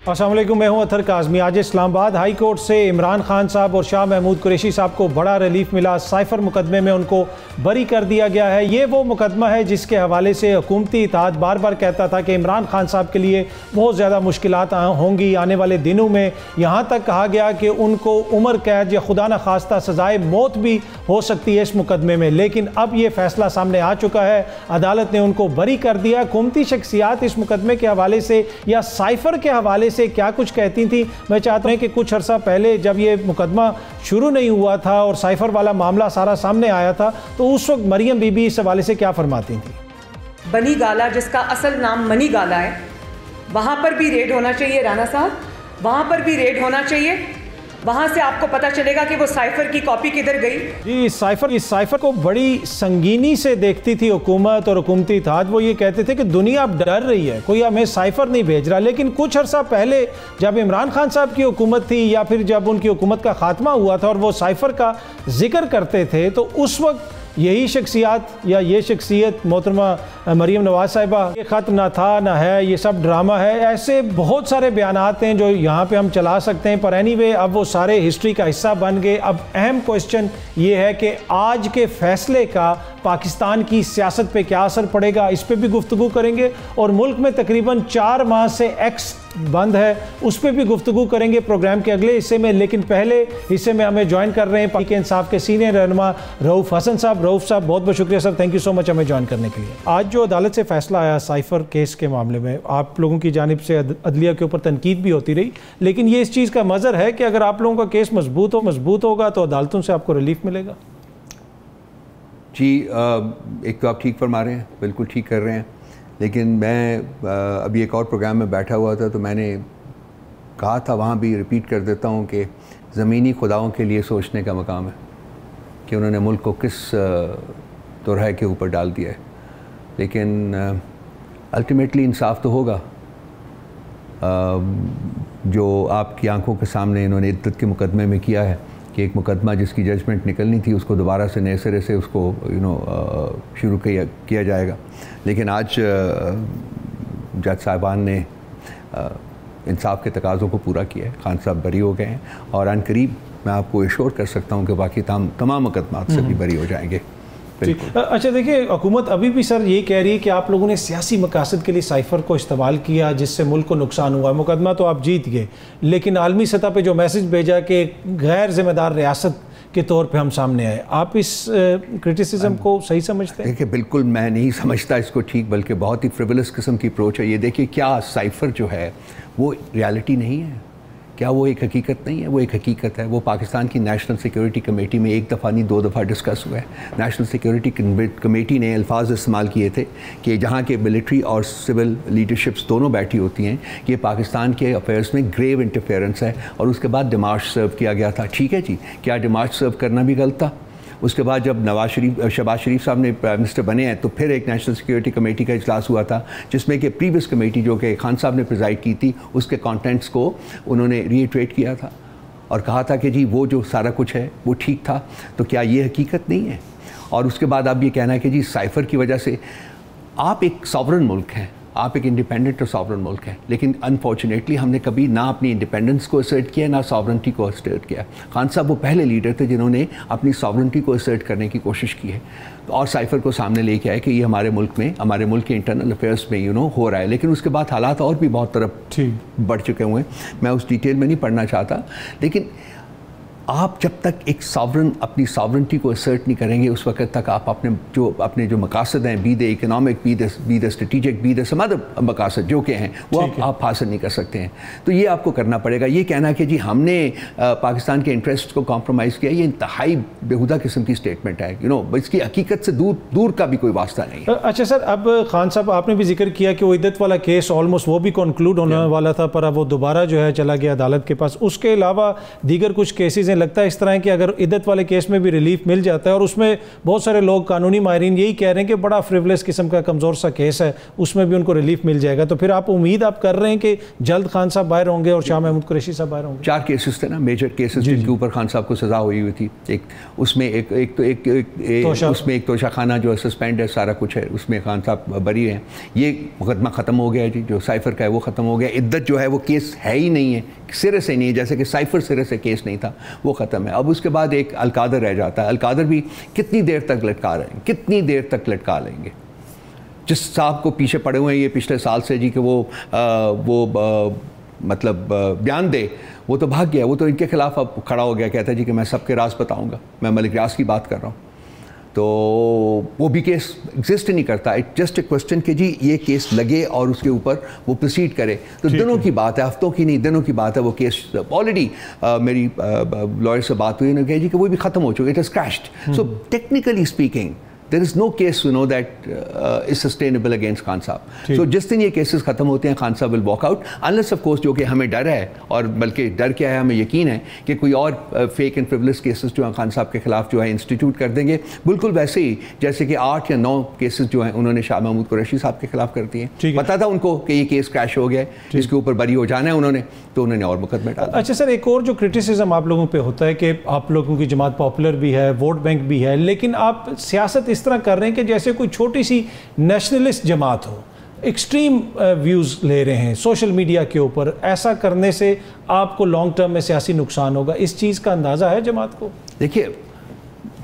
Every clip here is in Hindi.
अस्सलाम वालेकुम, मैं हूं अतर काज़मी। आज इस्लामाबाद हाई कोर्ट से इमरान खान साहब और शाह महमूद कुरैशी साहब को बड़ा रिलीफ मिला। साइफर मुकदमे में उनको बरी कर दिया गया है। ये वो मुकदमा है जिसके हवाले से हुकूमती इत्तेहाद बार बार कहता था कि इमरान खान साहब के लिए बहुत ज़्यादा मुश्किलात होंगी आने वाले दिनों में। यहाँ तक कहा गया कि उनको उम्र कैद या खुदा न खास्ता सजाए मौत भी हो सकती है इस मुकदमे में। लेकिन अब ये फैसला सामने आ चुका है, अदालत ने उनको बरी कर दिया। हुकूमती शख्सियात इस मुकदमे के हवाले से या साइफर के हवाले से क्या कुछ कहती थी, मैं चाहता हूं कि कुछ अरसा पहले जब ये मुकदमा शुरू नहीं हुआ था और साइफर वाला मामला सारा सामने आया था, तो उस वक्त मरियम बीबी इस हवाले से क्या फरमाती थी। बनी गाला, जिसका असल नाम मनी गाला है, वहां पर भी रेड होना चाहिए राना साहब, वहां पर भी रेड होना चाहिए। वहां से आपको पता चलेगा कि वो साइफर की कॉपी किधर गई। जी, इस साइफर को बड़ी संगीनी से देखती थी हुकूमत और हुकूमती इत्तेहाद। वो ये कहते थे कि दुनिया अब डर रही है, कोई हमें साइफर नहीं भेज रहा। लेकिन कुछ अर्सा पहले जब इमरान खान साहब की हुकूमत थी या फिर जब उनकी हुकूमत का खात्मा हुआ था और वो साइफर का जिक्र करते थे, तो उस वक्त यही शख्सियात या ये शख्सियत मोहतरमा मरीम नवाज साहिबा, ये ख़त ना था ना है, ये सब ड्रामा है, ऐसे बहुत सारे बयानात हैं जो यहाँ पे हम चला सकते हैं। पर एनीवे, अब वो सारे हिस्ट्री का हिस्सा बन गए। अब अहम क्वेश्चन ये है कि आज के फैसले का पाकिस्तान की सियासत पे क्या असर पड़ेगा, इस पर भी गुफ्तगू करेंगे। और मुल्क में तकरीबन 4 माह से एक्स बंद है, उस पर भी गुफ्तगू करेंगे प्रोग्राम के अगले हिस्से में। लेकिन पहले हिस्से में हमें ज्वाइन कर रहे हैं तहरीक इंसाफ के सीनियर रहनुमा रऊफ़ हसन साहब। रऊफ़ साहब, बहुत बहुत शुक्रिया sir, thank you so much हमें ज्वाइन करने के लिए। आज जो अदालत से फैसला आया साइफर केस के मामले में, आप लोगों की जानिब से अदलिया के ऊपर तनकीद भी होती रही, लेकिन ये इस चीज़ का मज़र है कि अगर आप लोगों का केस मजबूत होगा तो अदालतों से आपको रिलीफ मिलेगा। जी, एक तो आप ठीक फरमा रहे हैं, बिल्कुल ठीक कर रहे हैं। लेकिन मैं अभी एक और प्रोग्राम में बैठा हुआ था तो मैंने कहा था, वहाँ भी रिपीट कर देता हूँ कि ज़मीनी खुदाओं के लिए सोचने का मकाम है कि उन्होंने मुल्क को किस तुरह के ऊपर डाल दिया है। लेकिन अल्टीमेटली इंसाफ तो होगा। जो आपकी आंखों के सामने इन्होंने इद्दत के मुकदमे में किया है कि एक मुकदमा जिसकी जजमेंट निकलनी थी उसको दोबारा से नए सिरे से उसको शुरू किया जाएगा। लेकिन आज जज साहिबान ने इंसाफ के तकाज़ों को पूरा किया है। खान साहब बरी हो गए हैं और अनकरीब मैं आपको एश्योर कर सकता हूँ कि बाकी तमाम मुकदमात से भी बरी हो जाएंगे। अच्छा, देखिए, हुकूमत अभी भी सर ये कह रही है कि आप लोगों ने सियासी मकासद के लिए साइफर को इस्तेमाल किया जिससे मुल्क को नुकसान हुआ। मुकदमा तो आप जीत गए, लेकिन आलमी सतह पे जो मैसेज भेजा कि गैर जिम्मेदार रियासत के तौर पे हम सामने आए, आप इस क्रिटिसिज्म को सही समझते हैं? देखिए, बिल्कुल मैं नहीं समझता इसको ठीक, बल्कि बहुत ही फ्रिवलस किस्म की अप्रोच है ये। देखिए, क्या साइफर जो है वो रियलिटी नहीं है? क्या वो एक हकीकत नहीं है? वो एक हकीकत है। वो पाकिस्तान की नेशनल सिक्योरिटी कमेटी में एक दफ़ा नहीं 2 दफ़ा डिस्कस हुआ है। नेशनल सिक्योरिटी कमेटी ने अल्फाज इस्तेमाल किए थे कि जहाँ के मिलिट्री और सिविल लीडरशिप्स दोनों बैठी होती हैं कि ये पाकिस्तान के अफेयर्स में ग्रेव इंटरफेरेंस है, और उसके बाद डिमार्च सर्व किया गया था। ठीक है जी, क्या डिमार्च सर्व करना भी गलत था? उसके बाद जब शहबाज शरीफ साहब ने प्राइम मिनिस्टर बने हैं तो फिर एक नेशनल सिक्योरिटी कमेटी का इजलास हुआ था जिसमें कि प्रीवियस कमेटी जो कि खान साहब ने प्रिजाइड की थी उसके कंटेंट्स को उन्होंने रीइटरेट किया था और कहा था कि जी वो जो सारा कुछ है वो ठीक था। तो क्या ये हकीकत नहीं है? और उसके बाद आप ये कहना है कि जी साइफर की वजह से आप एक सॉवरन मुल्क हैं, आप एक इंडिपेंडेंट और सॉवरन मुल्क है, लेकिन अनफॉर्चुनेटली हमने कभी ना अपनी इंडिपेंडेंस को असर्ट किया ना सॉवरनिटी को असर्ट किया। खान साहब वो पहले लीडर थे जिन्होंने अपनी सॉवरनिटी को असर्ट करने की कोशिश की है और साइफर को सामने लेके आए कि ये हमारे मुल्क में, हमारे मुल्क के इंटरनल अफेयर्स में हो रहा है। लेकिन उसके बाद हालात और भी बहुत तरफ बढ़ चुके हुए हैं। मैं उस डिटेल में नहीं पढ़ना चाहता, लेकिन आप जब तक एक सॉवरन अपनी सॉवरनिटी को असर्ट नहीं करेंगे उस वक्त तक आप अपने जो मकासद हैं, be the economic, be the strategic, be the some other मकासद जो के हैं वो आप हासिल नहीं कर सकते हैं। तो ये आपको करना पड़ेगा। ये कहना कि जी हमने पाकिस्तान के इंटरेस्ट को कॉम्प्रोमाइज़ किया, ये इंतहाई बेहुदा किस्म की स्टेटमेंट है। इसकी हकीकत से दूर का भी कोई वास्ता नहीं है। अच्छा सर, अब खान साहब आपने भी जिक्र किया कि वो इद्दत वाला केस ऑलमोस्ट वो भी कंक्लूड होने वाला था, पर अब वो दोबारा जो है चला गया अदालत के पास। उसके अलावा दीगर कुछ केसेस चीज़ें लगता है इस तरह है कि अगर इद्दत वाले केस में भी रिलीफ मिल जाता है, और उसमें बहुत सारे लोग कानूनी माहिरीन यही कह रहे हैं कि बड़ा फ्रिवलेस किस्म का कमज़ोर सा केस है, उसमें भी उनको रिलीफ मिल जाएगा, तो फिर आप उम्मीद आप कर रहे हैं कि जल्द खान साहब बाहर होंगे और शाह महमूद कुरैशी साहब बाहर होंगे? 4 केसेस थे ना, मेजर केसेस जिनके ऊपर खान साहब को सज़ा हुई थी। उसमें एक तोशाखाना जो सस्पेंड है, सारा कुछ है, उसमें खान साहब बरी हैं। ये मुकदमा ख़त्म हो गया जी, जो साइफर का है वो ख़त्म हो गया। इद्दत जो है वो केस है ही नहीं है, सिरे से नहीं है, जैसे कि साइफर सिरे से केस नहीं था, वो ख़त्म है। अब उसके बाद एक अलकादर रह जाता है। अलकादर भी कितनी देर तक लटका रहे हैं, कितनी देर तक लटका लेंगे? जिस साहब को पीछे पड़े हुए हैं ये पिछले साल से जी कि वो मतलब बयान दे, वो तो भाग गया, वो तो इनके खिलाफ अब खड़ा हो गया, कहता है जी कि मैं सबके राज बताऊंगा, मैं मलिक रियाज की बात कर रहा हूँ। तो वो भी केस एग्जिस्ट नहीं करता। इट जस्ट ए क्वेश्चन कि जी ये केस लगे और उसके ऊपर वो प्रोसीड करे। तो दिनों की बात है, हफ्तों की नहीं, दिनों की बात है। वो केस ऑलरेडी मेरी लॉयर से बात हुई, उन्होंने कहा जी कि वो भी ख़त्म हो चुका है, it is crashed. So technically speaking there is no case that is sustainable against Khan साहब। So जिस दिन ये केसेस खत्म होते हैं, खान साहब will walk out unless of course, जो कि हमें डर है, और बल्कि डर क्या है, हमें यकीन है कि कोई और फेक एंड फ्रिवलेस केसेस जो हैं खान साहब के खिलाफ जो है इंस्टीट्यूट कर देंगे, बिल्कुल वैसे ही जैसे कि 8 या 9 केसेस जो हैं उन्होंने शाह महमूद कुरैशी साहब के खिलाफ कर दिए। पता था उनको कि ये केस क्रैश हो गया, इसके ऊपर बरी हो जाना है उन्होंने, तो उन्होंने और मुकदमे डाला। अच्छा सर, एक और जो क्रिटिसिज्म आप लोगों पे होता है कि आप लोगों की जमात पॉपुलर भी है, वोट बैंक भी है, लेकिन आप सियासत इस तरह कर रहे हैं कि जैसे कोई छोटी सी नेशनलिस्ट जमात हो, एक्सट्रीम व्यूज़ ले रहे हैं सोशल मीडिया के ऊपर। ऐसा करने से आपको लॉन्ग टर्म में सियासी नुकसान होगा, इस चीज़ का अंदाज़ा है जमात को? देखिए,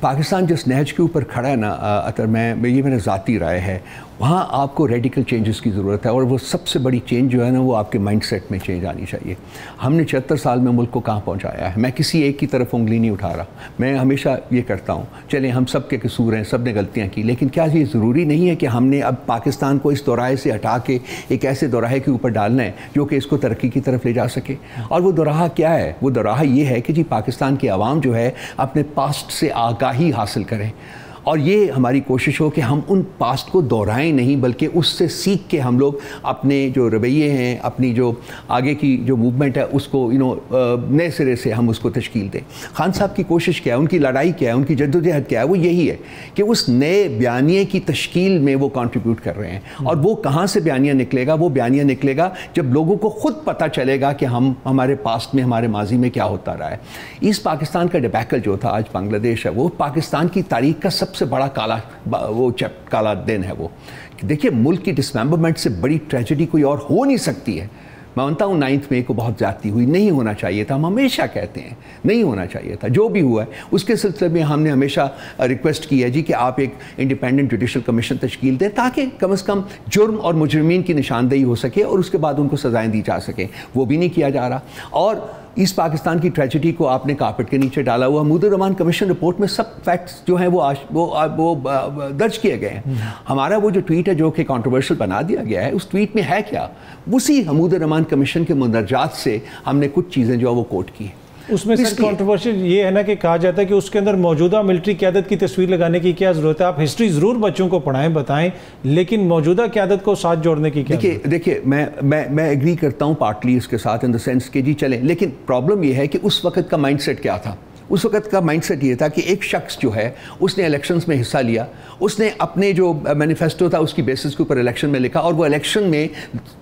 पाकिस्तान जिस नहज के ऊपर खड़ा है ना अतर, ये मेरा ज़ाती राय है, वहाँ आपको रेडिकल चेंजेस की ज़रूरत है। और वो सबसे बड़ी चेंज जो है ना, वो आपके माइंडसेट में चेंज आनी चाहिए। हमने 76 साल में मुल्क को कहाँ पहुँचाया है। मैं किसी एक की तरफ उंगली नहीं उठा रहा, मैं हमेशा ये करता हूँ चलें हम सब के कसूर हैं, सब ने गलतियाँ की, लेकिन क्या ये ज़रूरी नहीं है कि हमने अब पाकिस्तान को इस दोराहे से हटा के एक ऐसे दोराहे के ऊपर डालना है जो कि इसको तरक्की की तरफ ले जा सके? और वो दोराहा क्या है? वो दोराहा ये है कि जी पाकिस्तान की आवाम जो है अपने पास्ट से आगाही हासिल करें, और ये हमारी कोशिश हो कि हम उन पास्ट को दोहराएं नहीं, बल्कि उससे सीख के हम लोग अपने जो रवैये हैं, अपनी जो आगे की जो मूवमेंट है, उसको नए सिरे से हम उसको तश्कील दें। खान साहब की कोशिश क्या है, उनकी लड़ाई क्या है, उनकी जद्दोजहद क्या है? वो यही है कि उस नए बयानिए की तश्कील में वो कंट्रीब्यूट कर रहे हैं। और वो कहाँ से बयानिया निकलेगा? वो बयानिया निकलेगा जब लोगों को खुद पता चलेगा कि हमारे पास्ट में, हमारे माजी में क्या होता रहा है। ईस्ट पाकिस्तान का डिबैकल जो था, आज बांग्लादेश है, वो पाकिस्तान की तारीख का सबसे बड़ा काला दिन है। वो देखिए, मुल्क की डिसमेंबरमेंट से बड़ी ट्रेजेडी कोई और हो नहीं सकती है। मैं मानता हूँ 9 मई को बहुत ज़्यादती हुई, नहीं होना चाहिए था, हम हमेशा कहते हैं नहीं होना चाहिए था। जो भी हुआ है उसके सिलसिले में हमने हमेशा रिक्वेस्ट की है जी कि आप एक इंडिपेंडेंट जुडिशल कमीशन तश्कील दें, ताकि कम से कम जुर्म और मुजरिमीन की निशानदेही हो सके और उसके बाद उनको सजाएं दी जा सकें। वो भी नहीं किया जा रहा। और ईस्ट पाकिस्तान की ट्रेजेडी को आपने कारपेट के नीचे डाला हुआ। महमूदुर रहमान कमीशन रिपोर्ट में सब फैक्ट्स जो हैं वो दर्ज किए गए हैं। हमारा वो जो ट्वीट है जो कि कंट्रोवर्शियल बना दिया गया है, उस ट्वीट में है क्या? उसी महमूदुर रहमान कमीशन के मुंदरजात से हमने कुछ चीज़ें जो है वो कोट की है। उसमें सर कंट्रोवर्शियल ये है ना कि कहा जाता है कि उसके अंदर मौजूदा मिलिट्री क़यादत की तस्वीर लगाने की क्या ज़रूरत है? आप हिस्ट्री ज़रूर बच्चों को पढ़ाएं, बताएं, लेकिन मौजूदा क़यादत को साथ जोड़ने की क्या? देखिए मैं एग्री करता हूँ पार्टली इसके साथ, इन द सेंस कि जी चलें, लेकिन प्रॉब्लम ये है कि उस वक्त का माइंडसेट क्या था? उस वक्त का माइंडसेट ये था कि एक शख्स जो है उसने इलेक्शंस में हिस्सा लिया, उसने अपने जो मैनिफेस्टो था उसकी बेसिस के ऊपर इलेक्शन में लिखा, और वो इलेक्शन में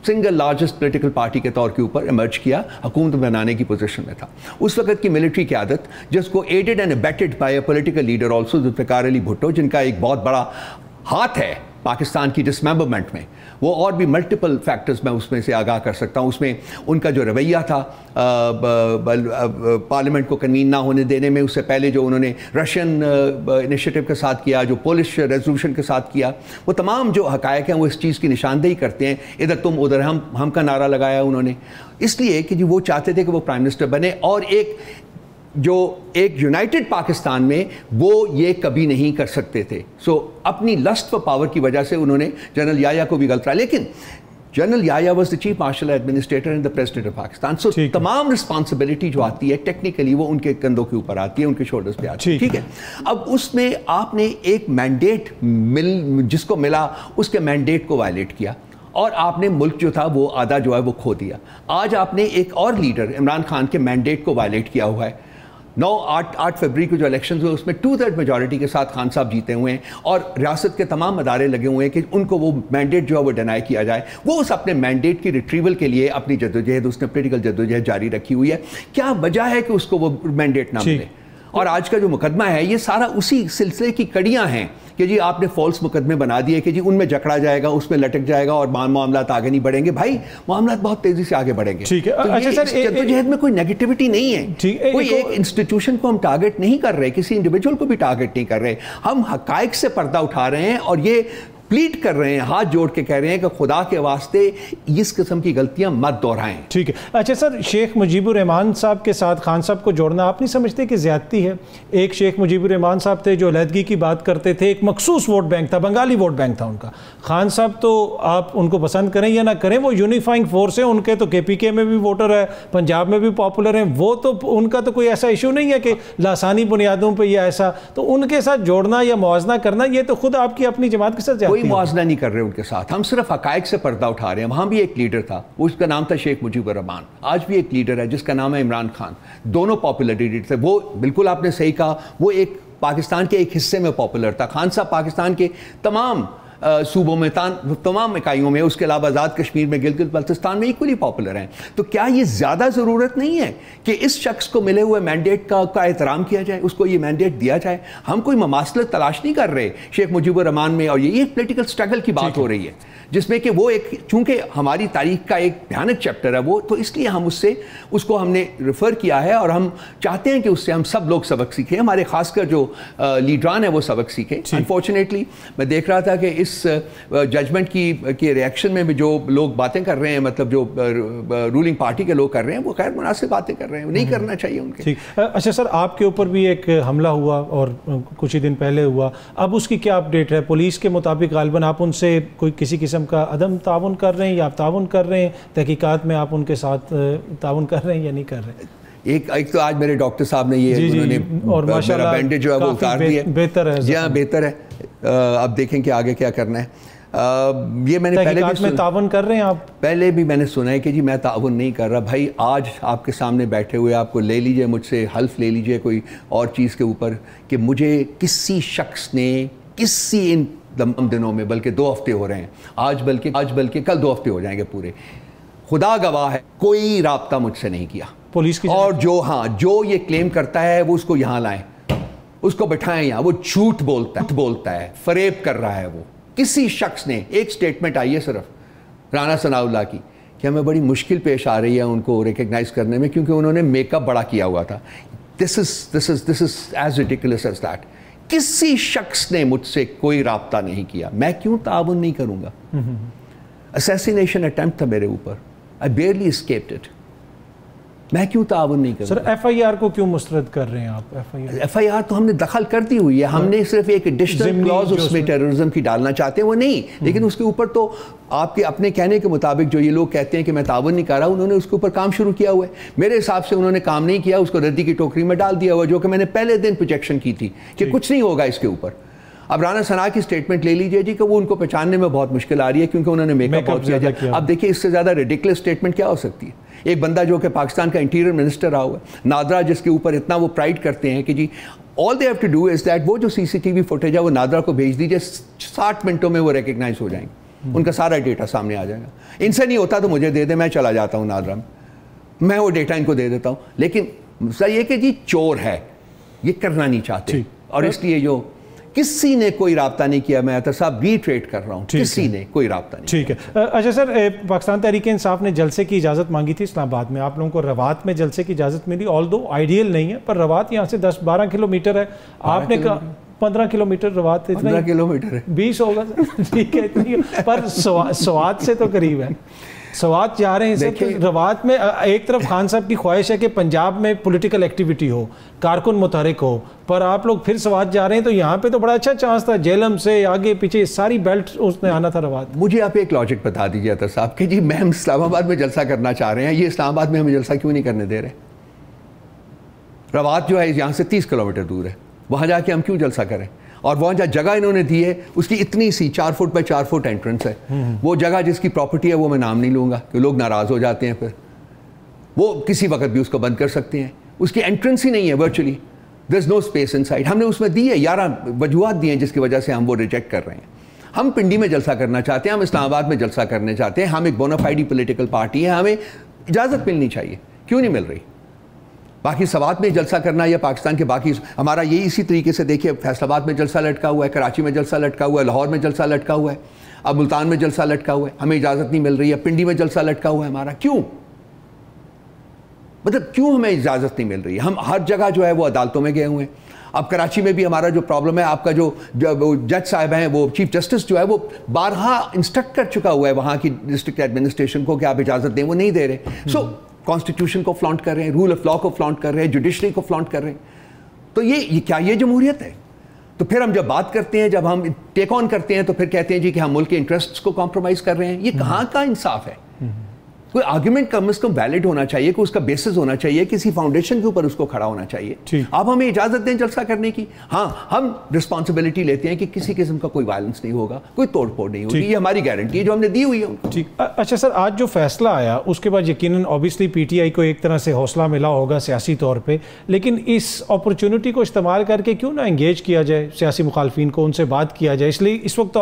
सिंगल लार्जेस्ट पॉलिटिकल पार्टी के तौर के ऊपर इमर्ज किया, हुकूमत बनाने की पोजीशन में था। उस वक्त की मिलिट्री क़यादत, जिसको aided and abetted by a political leader also Zulfikar Ali Bhutto, जिनका एक बहुत बड़ा हाथ है पाकिस्तान की डिसमेंबरमेंट में, वो और भी मल्टीपल फैक्टर्स मैं उसमें से आगाह कर सकता हूँ। उसमें उनका जो रवैया था पार्लियामेंट को कन्वीन ना होने देने में, उससे पहले जो उन्होंने रशियन इनिशिएटिव के साथ किया, जो पोलिश रेजोल्यूशन के साथ किया, वो तमाम जो हकायक हैं वो इस चीज़ की निशानदेही करते हैं। इधर तुम उधर हम का नारा लगाया उन्होंने, इसलिए कि जी वो चाहते थे कि वो प्राइम मिनिस्टर बने, और एक यूनाइटेड पाकिस्तान में वो ये कभी नहीं कर सकते थे। सो अपनी लस्ट फॉर पावर की वजह से उन्होंने जनरल याया को भी गलत रहा, लेकिन general Yahya was the chief martial administrator and the president of Pakistan. So तमाम रिस्पॉन्सिबिलिटी जो आती है टेक्निकली वो उनके कंधों के ऊपर आती है, उनके शोल्डर्स पे आती है। ठीक है, अब उसमें आपने एक मैंडेट जिसको मिला, उसके मैंडेट को वायलेट किया, और आपने मुल्क जो था वो आधा जो है वो खो दिया। आज आपने एक और लीडर इमरान खान के मैंडेट को वायलेट किया हुआ है। 8 फरवरी को जो इलेक्शन हुए उसमें 2/3 मेजॉरिटी के साथ खान साहब जीते हुए हैं और रियासत के तमाम अदारे लगे हुए हैं कि उनको वो मैंडेट जो है वो डिनाई किया जाए। वो उस अपने मैंडेट की रिट्रीवल के लिए अपनी जद्दोजहद, उसने पॉलिटिकल जद्दोजहद जारी रखी हुई है। क्या वजह है कि उसको वो मैंडेट ना मिले? और आज का जो मुकदमा है ये सारा उसी सिलसिले की कड़ियां हैं कि जी आपने फॉल्स मुकदमे बना दिए कि जी उनमें जकड़ा जाएगा, उसमें लटक जाएगा और मामला आगे नहीं बढ़ेंगे। भाई मामला बहुत तेजी से आगे बढ़ेंगे। ठीक है। तो अच्छा सर, जद्दोजहद में कोई नेगेटिविटी नहीं है, कोई एक इंस्टीट्यूशन को हम टारगेट नहीं कर रहे, किसी इंडिविजुअल को भी टारगेट नहीं कर रहे, हम हकायक से पर्दा उठा रहे हैं और ये प्लीट कर रहे हैं, हाथ जोड़ के कह रहे हैं कि खुदा के वास्ते इस किस्म की गलतियां मत दोहराएं। ठीक है। अच्छा सर, शेख मुजीबुर रहमान साहब के साथ खान साहब को जोड़ना आप नहीं समझते कि ज्यादती है? एक शेख मुजीबुर रहमान साहब थे जो अलहदगी की बात करते थे, एक मखसूस वोट बैंक था, बंगाली वोट बैंक था उनका। खान साहब तो आप उनको पसंद करें या ना करें, वो यूनिफाइंग फोर्स है, उनके तो KPK में भी वोटर है, पंजाब में भी पॉपुलर हैं, वो तो उनका तो कोई ऐसा इशू नहीं है कि लासानी बुनियादों पर या ऐसा, तो उनके साथ जोड़ना या मुआवजा करना ये तो खुद आपकी अपनी जमात के साथ कोई मुआवजा नहीं कर रहे उनके साथ, हम सिर्फ हकायक से पर्दा उठा रहे हैं। वहां भी एक लीडर था, उसका नाम था शेख मुजीबुर रहमान, आज भी एक लीडर है जिसका नाम है इमरान खान। दोनों पॉपुलर लीडर थे। वो बिल्कुल आपने सही कहा, वो एक पाकिस्तान के एक हिस्से में पॉपुलर था। खान साहब पाकिस्तान के तमाम सूबों में, तमाम इकाइयों में, उसके अलावा आज़ाद कश्मीर में, गिलगित बल्तिस्तान में इक्वली पॉपुलर हैं। तो क्या ये ज़्यादा ज़रूरत नहीं है कि इस शख्स को मिले हुए मैंडेट का एहतराम किया जाए, उसको ये मैंडेट दिया जाए? हम कोई ममासलत तलाश नहीं कर रहे शेख मुजीबुर रहमान में, और ये एक पोलिटिकल स्ट्रगल की बात हो रही है जिसमें कि वो एक, चूंकि हमारी तारीख का एक भयानक चैप्टर है वो, तो इसलिए हम उसको हमने रेफ़र किया है और हम चाहते हैं कि उससे हम सब लोग सबक सीखें, हमारे खासकर जो लीडरान है वो सबक सीखें। अनफॉर्चुनेटली मैं देख रहा था कि इस जजमेंट की रिएक्शन में भी जो लोग बातें कर रहे हैं, मतलब जो रूलिंग पार्टी के लोग कर रहे हैं, वो खैर मुनासिब बातें कर रहे हैं, नहीं करना चाहिए उनके। ठीक। अच्छा सर, आपके ऊपर भी एक हमला हुआ और कुछ ही दिन पहले हुआ, अब उसकी क्या अपडेट है? पुलिस के मुताबिक गालिबन आप उनसे कोई किसी किस्म का अदम ताउन कर रहे हैं या आप ताउन कर रहे हैं? तहकीकात में आप उनके साथ ताउन कर रहे हैं या नहीं कर रहे? एक तो आज मेरे डॉक्टर साहब ने ये उन्होंने और माशाल्लाह बैंडेज जो है वो उतार दिया, बेहतर है। जी हाँ, बेहतर है। अब देखें कि आगे क्या करना है। ये मैंने पहले भी में तावन कर रहे हैं आप? पहले भी मैंने सुना है कि जी मैं तावन नहीं कर रहा। भाई आज आपके सामने बैठे हुए आपको ले लीजिए, मुझसे हल्फ ले लीजिए कोई और चीज़ के ऊपर कि मुझे किसी शख्स ने किसी इन दिनों में, बल्कि 2 हफ्ते हो रहे हैं, आज बल्कि कल 2 हफ्ते हो जाएंगे पूरे, खुदा गवाह है, कोई राब्ता मुझसे नहीं किया पुलिस की। और जो ये क्लेम करता है वो उसको यहाँ लाएं, उसको बैठाएं यहाँ। वो झूठ बोलता है, फरेब कर रहा है। वो किसी शख्स ने, एक स्टेटमेंट आई है सिर्फ राना सनाउल्लाह की कि हमें बड़ी मुश्किल पेश आ रही है उनको रिकग्नाइज करने में क्योंकि उन्होंने मेकअप बड़ा किया हुआ था। This is as ridiculous as that. किसी शख्स ने मुझसे कोई राब्ता नहीं किया, मैं क्यों ताउन नहीं करूंगा? असैसिनेशन अटेम्प्ट था मेरे ऊपर, आई बेयरली एस्केप्ड इट, मैं क्यों ताउन नहीं करूंगा? सर FIR को क्यों मुस्तरद कर रहे हैं आप? FIR तो हमने दखल कर दी हुई है, हमने सिर्फ एक एडिशनल क्लॉज उसमें टेररिज्म की डालना चाहते हैं, वो नहीं, लेकिन उसके ऊपर तो आपके अपने कहने के मुताबिक जो ये लोग कहते हैं कि मैं ताउन नहीं कर रहा, उन्होंने उसके ऊपर काम शुरू किया हुआ है। मेरे हिसाब से उन्होंने काम नहीं किया, उसको रद्दी की टोकरी में डाल दिया हुआ, जो कि मैंने पहले दिन प्रोजेक्शन की थी कि कुछ नहीं होगा इसके ऊपर। अब राना सना की स्टेटमेंट ले लीजिए जी कि वो उनको पहचानने में बहुत मुश्किल आ रही है क्योंकि उन्होंने मेकअप बहुत किया। अब देखिए इससे ज़्यादा रिडिकुलस स्टेटमेंट क्या हो सकती है? एक बंदा जो कि पाकिस्तान का इंटीरियर मिनिस्टर रहा हुआ, नादरा, जिसके ऊपर इतना वो प्राइड करते हैं कि जी all they have to do is that, वो जो CCTV फुटेज है वो नादरा को भेज दीजिए, 60 मिनटों में वो रिकग्नाइज हो जाएंगे, उनका सारा डेटा सामने आ जाएगा। इनसे नहीं होता तो मुझे दे दे, मैं चला जाता हूँ नादरा में, मैं वो डेटा इनको दे देता हूँ। लेकिन सर ये कि जी चोर है, ये करना नहीं चाहते, और इसलिए जो किसी ने कोई राब्ता नहीं किया, मैं तो साहब रीट्रेट कर रहा हूँ, किसी ने कोई राब्ता नहीं। ठीक है। अच्छा सर, पाकिस्तान तहरीक इंसाफ ने जलसे की इजाज़त मांगी थी इस्लामाबाद में, आप लोगों को रवात में जलसे की इजाज़त मिली, ऑल दो आइडियल नहीं है, पर रवात यहाँ से 10-12 किलोमीटर है, आपने कहा 15 किलोमीटर रवात, 15 किलोमीटर है, 20 होगा सर, ठीक है इतनी, पर स्वात से तो करीब है, स्वात जा रहे हैं। तो रवात में एक तरफ खान साहब की ख्वाहिश है कि पंजाब में पॉलिटिकल एक्टिविटी हो, कारकुन मुतहरिक हो, पर आप लोग फिर स्वात जा रहे हैं, तो यहाँ पे तो बड़ा अच्छा चांस था, जेलम से आगे पीछे सारी बेल्ट उसने आना था रवात। मुझे आप एक लॉजिक बता दीजिए तो साहब कि जी मैं इस्लामाबाद में जलसा करना चाह रहे हैं, ये इस्लामाबाद में हमें जलसा क्यों नहीं करने दे रहे? रवात जो है यहाँ से 30 किलोमीटर दूर है, वहाँ जाके हम क्यों जलसा करें? और वहाँ जहाँ जगह इन्होंने दी है उसकी इतनी सी 4 फुट बाय 4 फुट एंट्रेंस है, वो जगह जिसकी प्रॉपर्टी है वो मैं नाम नहीं लूँगा कि लोग नाराज़ हो जाते हैं, फिर वो किसी वक्त भी उसको बंद कर सकते हैं। उसकी एंट्रेंस ही नहीं है virtually, there is no space inside. हमने उसमें दी है 11 वजूहात दी हैं जिसकी वजह से हम वो रिजेक्ट कर रहे हैं। हम पिंडी में जलसा करना चाहते हैं, हम इस्लामाबाद में जलसा करने चाहते हैं, हम एक बोनाफाइड पॉलिटिकल पार्टी है, हमें इजाज़त मिलनी चाहिए, क्यों नहीं मिल रही? बाकी सवात में जलसा करना या पाकिस्तान के बाकी, हमारा ये इसी तरीके से देखिए, फैसलाबाद में जलसा लटका हुआ है, कराची में जलसा लटका हुआ है, लाहौर में जलसा लटका हुआ है, अब मुल्तान में जलसा लटका हुआ है, हमें इजाज़त नहीं मिल रही है। पिंडी में जलसा लटका हुआ है हमारा, क्यों? मतलब क्यों हमें इजाज़त नहीं मिल रही है? हम हर जगह जो है वो अदालतों में गए हुए हैं। अब कराची में भी हमारा जो प्रॉब्लम है, आपका जो जज साहब हैं, वो चीफ जस्टिस जो है वो बारहा इंस्ट्रक्ट कर चुका हुआ है वहाँ की डिस्ट्रिक्ट एडमिनिस्ट्रेशन को कि आप इजाज़त दें, वो नहीं दे रहे। सो कॉन्स्टिट्यूशन को फ्लॉन्ट कर रहे हैं, रूल ऑफ लॉ को फ्लॉन्ट कर रहे हैं, जुडिशरी को फ्लॉन्ट कर रहे हैं। तो ये क्या ये जमहूरियत है? तो फिर हम जब बात करते हैं, जब हम टेक ऑन करते हैं, तो फिर कहते हैं जी कि हम मुल्क के इंटरेस्ट्स को कॉम्प्रोमाइज़ कर रहे हैं। ये कहाँ का इंसाफ है? कोई आर्ग्यूमेंट कम से कम वैलिड होना चाहिए, कोई उसका बेसिस होना चाहिए, किसी फाउंडेशन के ऊपर उसको खड़ा होना चाहिए। आप हमें इजाजत दें जलसा करने की, हाँ हम रिस्पॉन्सिबिलिटी लेते हैं कि किसी किस्म का कोई वायलेंस नहीं होगा, कोई तोड़फोड़ नहीं होगी, ये हमारी गारंटी है जो हमने दी हुई है उनको। ठीक, अच्छा सर, आज जो फैसला आया उसके बाद यकीनन ऑब्वियसली पीटीआई को एक तरह से हौसला मिला होगा सियासी तौर पर, लेकिन इस अपॉर्चुनिटी को इस्तेमाल करके क्यों ना एंगेज किया जाए सियासी मुखालफिन को, उनसे बात किया जाए। इसलिए इस वक्त तो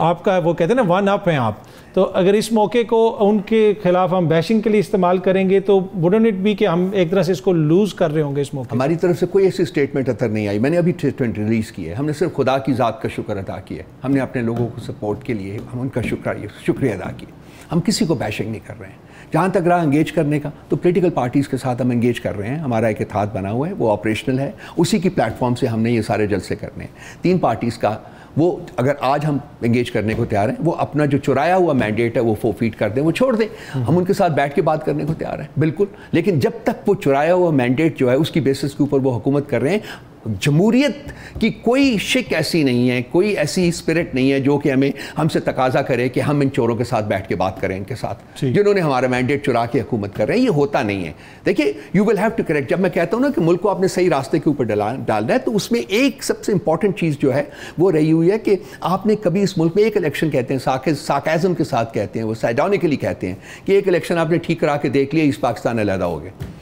आपका वो कहते हैं ना वन अप हैं आप, तो अगर इस मौके को उनके खिलाफ हम बैशिंग के लिए इस्तेमाल करेंगे तो वुडंट इट बी कि हम एक तरह से इसको लूज कर रहे होंगे इस मौके? हमारी तरफ से कोई ऐसी स्टेटमेंट अतर नहीं आई। मैंने अभी स्टेटमेंट रिलीज की है, हमने सिर्फ खुदा की ज़ात का शुक्र अदा किया है, हमने अपने लोगों को सपोर्ट के लिए हम उनका शुक्रिया अदा किया। हम किसी को बैशिंग नहीं कर रहे हैं। जहाँ तक रहा एंगेज करने का, तो पॉलिटिकल पार्टीज़ के साथ हम एंगेज कर रहे हैं, हमारा एक इत्तेहाद बना हुआ है, वो ऑपरेशनल है, उसी की प्लेटफॉर्म से हमने ये सारे जलसे करने हैं। 3 पार्टीज़ का वो अगर आज हम एंगेज करने को तैयार हैं, वो अपना जो चुराया हुआ मैंडेट है वो फोरफीट कर दें, वो छोड़ दें, हम उनके साथ बैठ के बात करने को तैयार हैं बिल्कुल। लेकिन जब तक वो चुराया हुआ मैंडेट जो है उसकी बेसिस के ऊपर वो हुकूमत कर रहे हैं, जमहूरियत की कोई शिक ऐसी नहीं है, कोई ऐसी स्पिरिट नहीं है जो कि हमसे तकाजा करे कि हम इन चोरों के साथ बैठ के बात करें, इनके साथ जिन्होंने हमारा मैंडेट चुरा के हुकूमत कर रहे हैं। ये होता नहीं है। देखिए, you will have to correct. जब मैं कहता हूँ ना कि मुल्क को आपने सही रास्ते के ऊपर डालना है, तो उसमें एक सबसे इंपॉर्टेंट चीज़ जो है वो रही हुई है कि आपने कभी इस मुल्क में एक इलेक्शन, कहते हैं सार्केज़म के साथ कहते हैं, वो साइडोनिकली कहते हैं कि एक इलेक्शन आपने ठीक करा के देख लिया, इस पाकिस्तान अलहदा हो गया।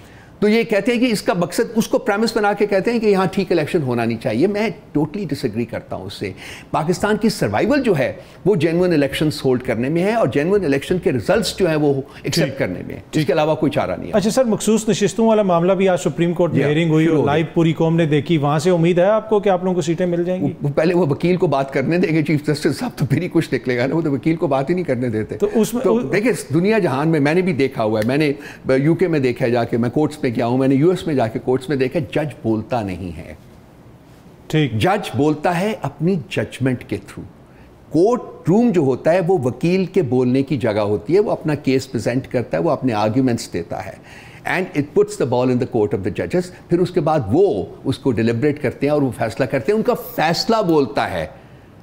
तो ये कहते हैं कि इसका मकसद, उसको प्रेमिस बना के कहते हैं कि यहाँ ठीक इलेक्शन होना नहीं चाहिए। मैं टोटली डिसएग्री करता हूँ उससे। पाकिस्तान की सर्वाइवल जो है वो जेन्युइन इलेक्शंस होल्ड करने में है और जेन्युइन इलेक्शन के रिजल्ट्स जो है वो एक्सेप्ट करने में है, इसके अलावा कोई चारा नहीं है। अच्छा सर, मखसूस नशिस्तों वाला मामला भी आज सुप्रीम कोर्ट में हियरिंग हुई और लाइव पूरी कौम ने देखी, वहाँ से उम्मीद है आपको कि आप लोगों को सीटें मिल जाएंगी? पहले वो वकील को बात करने देंगे चीफ जस्टिस साहब, तो फिर ही कुछ निकलेगा ना, वो तो वकील को बात ही नहीं करने देते। तो उसमें देखिए, दुनिया जहान में मैंने भी देखा हुआ है, मैंने यूके में देखा है जाके, मैं कोर्ट्स में गया हूँ, मैंने यूएस में जाके कोर्ट्स में देखा, जज बोलता नहीं है। ठीक, जज बोलता है अपनी जजमेंट के थ्रू। कोर्ट रूम जो होता है वो वकील के बोलने की जगह होती है, वो अपना केस प्रेजेंट करता है, वो अपने आर्ग्यूमेंट्स देता है, and it puts the ball in the court of the जजेस। फिर उसके बाद वो उसको डिलिब्रेट करते हैं और वो फैसला करते हैं, उनका फैसला बोलता है।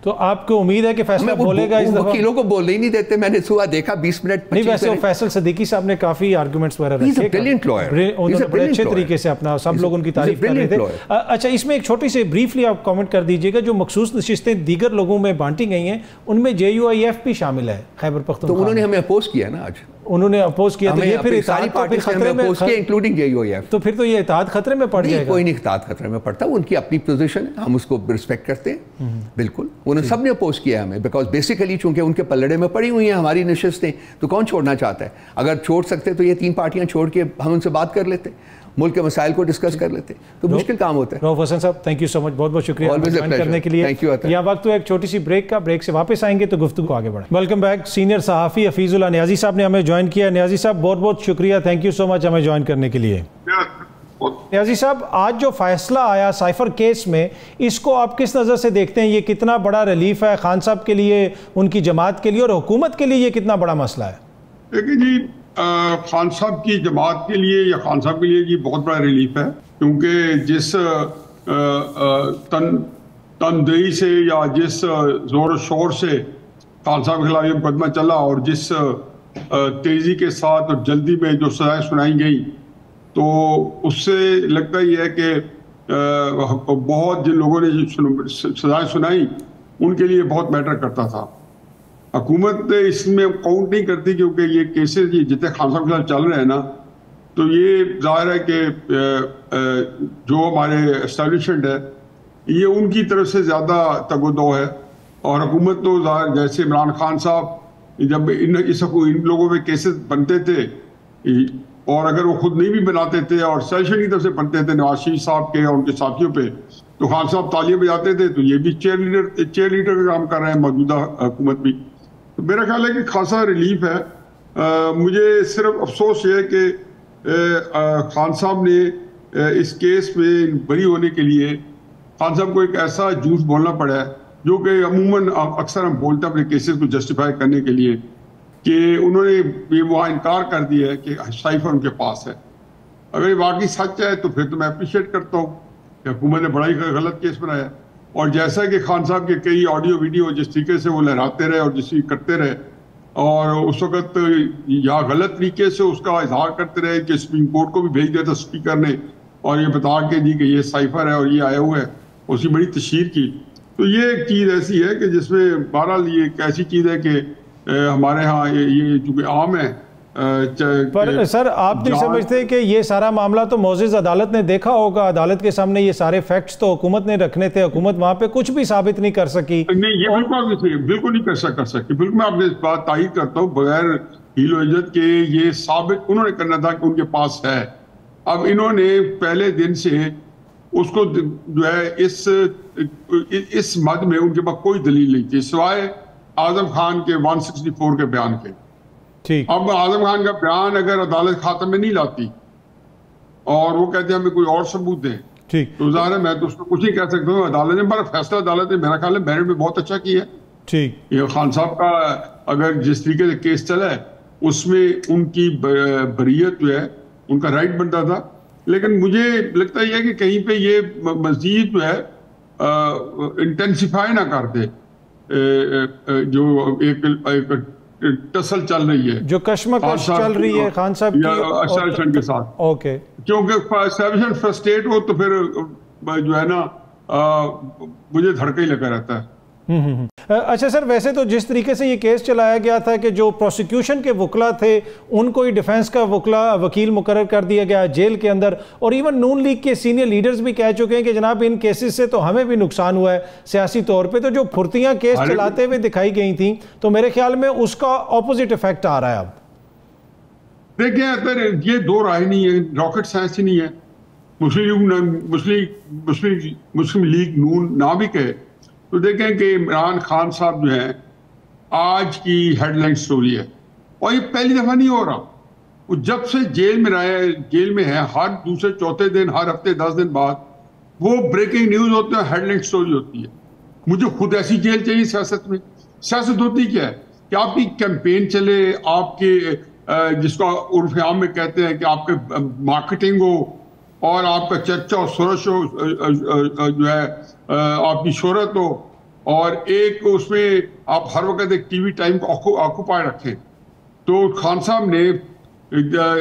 तो आपको उम्मीद है कि फैसला बोलेगा इस दफा? वकीलों को बोलने ही नहीं देते। मैंने सुबह देखा 20 मिनट नहीं, वैसे फैसल सदीकी साहब ने काफी आर्गुमेंट्स वगैरह रखे, ब्रिलियंट लॉयर, उन्होंने बड़े अच्छे तरीके से अपना, सब लोग उनकी तारीफ कर रहे थे। अच्छा, इसमें एक छोटी सी ब्रीफली आप कमेंट कर दीजिएगा, जो मखसूस नशिस्तें दीगर लोगों में बांटी गई हैं उनमें JUIF भी शामिल है, खैबर पख्तूनख्वा। तो उन्होंने हमें अपोज किया ना, आज उन्होंने अपोज किया, तो ये फिर सारी पार्टी खतरे में, इंक्लूडिंग JUIF, तो फिर तो ये इत्तेहाद खतरे में पड़ जाएगा? कोई नहीं इत्तेहाद खतरे में पड़ता, उनकी अपनी पोजीशन है, हम उसको रिस्पेक्ट करते हैं बिल्कुल। उन्होंने सबने अपोज किया हमें, बिकॉज बेसिकली चूंकि उनके पल्लड़े में पड़ी हुई हैं हमारी नशिस्तें, तो कौन छोड़ना चाहता है? अगर छोड़ सकते तो ये 3 पार्टियां छोड़ के हम उनसे बात कर लेते, मुल्क के मसाइल को डिस्कस कर लेते, तो मुश्किल काम होता है। रऊफ हसन साहब, थैंक यू सो मच, बहुत बहुत शुक्रिया ज्वाइन करने के लिए। यहाँ वक्त तो एक छोटी सी ब्रेक का, ब्रेक से वापस आएंगे तो गुफ्तगू को आगे बढ़े। Welcome back. सीनियर सहाफ़ी हफीजुल्लाह नियाज़ी साहब ने हमें ज्वाइन किया। नियाज़ी साहब, बहुत बहुत शुक्रिया, थैंक यू सो मच हमें ज्वाइन करने के लिए। नियाज़ी साहब, आज जो फैसला आया साइफर केस में, इसको आप किस नज़र से देखते हैं? ये कितना बड़ा रिलीफ है खान साहब के लिए, उनकी जमात के लिए, और हुकूमत के लिए ये कितना बड़ा मसला है? देखिए जी, खान साहब की जमात के लिए या खान साहब के लिए ये बहुत बड़ा रिलीफ है, क्योंकि जिस तनदेही से या जिस जोर शोर से खान साहब के खिलाफ ये मुकदमा चला और जिस तेज़ी के साथ और जल्दी में जो सजाएं सुनाई गई, तो उससे लगता ही है कि बहुत जिन लोगों ने सजाएं सुनाई उनके लिए बहुत मैटर करता था। हुकूमत इसमें काउंट नहीं करती, क्योंकि ये केसेस जितने खान साहब के साथ चल रहे हैं ना, तो ये जाहिर है कि जो हमारे एस्टेब्लिशमेंट है ये उनकी तरफ से ज़्यादा तगोदो है, और हुकूमत तो जाहिर, जैसे इमरान खान साहब जब इन लोगों पे केसेस बनते थे, और अगर वो खुद नहीं भी बनाते थे और सेशन की तरफ से बनते थे नवाज शरीफ साहब के और उनके साथियों पे, तो खान साहब तालियां बजाते थे, तो ये भी चेयर लीडर का काम कर रहे हैं मौजूदा हुकूमत भी। तो मेरा ख्याल है कि खासा रिलीफ है। मुझे सिर्फ अफसोस ये है कि खान साहब ने इस केस में बरी होने के लिए खान साहब को एक ऐसा झूठ बोलना पड़ा है जो कि अमूमन अक्सर हम बोलते हैं अपने केसेस को जस्टिफाई करने के लिए, कि उन्होंने ये वहाँ इनकार कर दिया है कि साइफर उनके पास है। अगर ये वाकई सच है तो फिर तो मैं अप्रिशिएट करता हूँ कि हुकूमत ने बड़ा ही गलत केस बनाया। और जैसा कि खान साहब के कई ऑडियो वीडियो जिस तरीके से वो लहराते रहे और जिस करते रहे, और उस वक्त या गलत तरीके से उसका इजहार करते रहे कि सुप्रीम कोर्ट को भी भेज दिया था स्पीकर ने, और ये बता के दी कि ये साइफर है और ये आया हुआ है, उसकी बड़ी तशहीर की। तो ये एक चीज़ ऐसी है कि जिसमें बहरहाल ये एक ऐसी चीज़ है कि हमारे यहाँ ये चूँकि आम है। पर सर आप नहीं समझते कि ये सारा मामला तो मोअज़्ज़िज़ अदालत ने देखा होगा, अदालत के सामने ये सारे फैक्ट्स तो हुकूमत ने रखने थे, हुकूमत वहाँ पे कुछ भी साबित नहीं कर सकी। नहीं, ये बिल्कुल नहीं कर सकती। बिल्कुल मैं आपने इस बात तायीद करता हूँ, बगैर हीलो इज्जत के ये साबित उन्होंने करना था कि उनके पास है। अब इन्होंने पहले दिन से उसको जो है इस मद में उनके पास कोई दलील नहीं थी सिवाय आजम खान के 164 के बयान के। ठीक। अब आजम खान का बयान अगर अदालत खाते में नहीं लाती और वो कहते हैं हमें कोई और सबूत दें, ठीक, तो ज़ाहिर है मैं तो उसको कुछ नहीं कह सकता हूँ। अदालत ने बड़ा फैसला, अदालत ने मेरा ख्याल है मेरिट में बहुत अच्छा किया है। ठीक, ये खान साहब का अगर जिस तरीके से केस चला है उसमें उनकी बरीयत जो है उनका राइट बनता था, लेकिन मुझे लगता है कि कहीं पे ये मजीद जो है इंटेंसिफाई ना कर दे जो एक टसल चल रही है, जो कश्मकश चल रही है खान साहब की के साथ। ओके, क्योंकि फ्रस्ट्रेट हो तो फिर जो है ना मुझे धड़का ही लगा रहता है। अच्छा सर, वैसे तो जिस तरीके से ये केस चलाया गया था कि जो प्रोसिक्यूशन के वकला थे उनको ही डिफेंस का वकील मुकर्रर कर दिया गया जेल के अंदर, और इवन नून लीग के सीनियर लीडर्स भी कह चुके हैं कि जनाब इन केसेस से तो हमें भी नुकसान हुआ है सियासी तौर पे, तो जो फुर्तियां केस चलाते हुए दिखाई गई थी तो मेरे ख्याल में उसका ऑपोजिट इफेक्ट आ रहा है। अब देखिए अगर ये दो राय नहीं है, रॉकेट साइंस ही नहीं है। मुस्लिम लीग नून ना भी कहे तो देखें कि इमरान खान साहब जो है आज की हेडलाइन स्टोरी है, और ये पहली दफा नहीं हो रहा। वो जब से जेल में है हर दूसरे चौथे दिन, हर हफ्ते 10 दिन बाद वो ब्रेकिंग न्यूज होते हैं, हेडलाइन स्टोरी होती है। मुझे खुद ऐसी जेल चाहिए सियासत में। सियासत होती क्या है कि आपकी कैंपेन चले, आपके जिसको उर्फ आम में कहते हैं कि आपके मार्केटिंग हो और आपका चर्चा और सरस हो, जो है आपकी शोहरत हो, और एक उसमें आप हर वक्त एक टीवी टाइम को ऑक्यूपाई रखें। तो खान साहब ने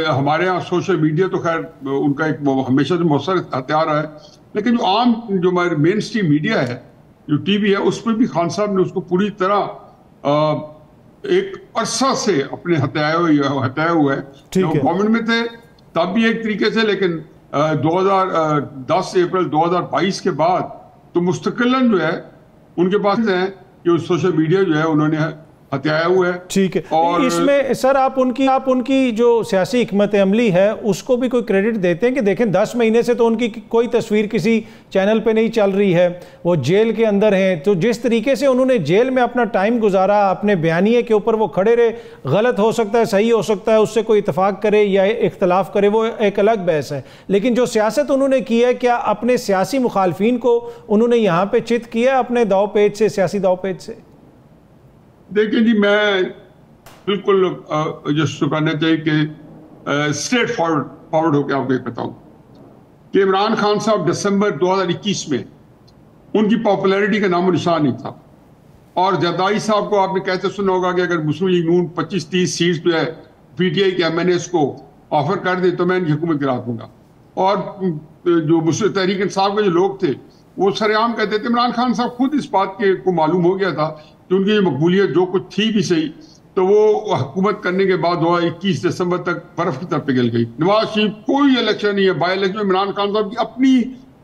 हमारे यहाँ सोशल मीडिया तो खैर उनका एक हमेशा से मौसर हथियार है, लेकिन जो आम जो हमारे मेन स्ट्रीम मीडिया है, जो टीवी है, उसमें भी खान साहब ने उसको पूरी तरह एक अरसा से अपने हत्याया हुआ है। गवर्नमेंट में थे तब भी एक तरीके से, लेकिन 2010 अप्रैल 2022 के बाद तो मुस्तकिलन जो है उनके पास है कि सोशल मीडिया जो है उन्होंने हत्याया हुआ है। ठीक है, और इसमें सर आप उनकी जो सियासी हिकमत अमली है उसको भी कोई क्रेडिट देते हैं कि देखें 10 महीने से तो उनकी कोई तस्वीर किसी चैनल पे नहीं चल रही है, वो जेल के अंदर हैं, तो जिस तरीके से उन्होंने जेल में अपना टाइम गुजारा, अपने बयानिए के ऊपर वो खड़े रहे, गलत हो सकता है, सही हो सकता है, उससे कोई इतफाक करे या इख्तलाफ करे वो एक अलग बहस है, लेकिन जो सियासत उन्होंने की है, क्या अपने सियासी मुखालफिन को उन्होंने यहाँ पे चित किया अपने दाव पेच से, सियासी दाव पेच से? देखिए जी, मैं बिल्कुल जस्ट करना चाहिए कि स्ट्रेट फॉरवर्ड होकर आपको एक बताऊं कि इमरान खान साहब दिसंबर 2021 में उनकी पॉपुलैरिटी का नामो निशान नहीं था, और जरदारी साहब को आपने कहते सुना होगा कि अगर मुस्लिम लीग नून 25-30 सीट जो है पीटीआई के एमएनएस को ऑफर कर दे तो मैं इनकी हुकूमत गिरा दूंगा। और जो मुस्लिम तहरीक इंसाफ के जो लोग थे वो सरेआम कहते थे, इमरान खान साहब खुद इस बात के को मालूम हो गया था कि उनकी मकबूलियत जो कुछ थी भी सही, तो वो हुकूमत करने के बाद 21 दिसंबर तक बर्फ की तरफ पिघल गई। नवाज शरीफ कोई इलेक्शन नहीं है, बाई इलेक्शन में इमरान खान साहब की अपनी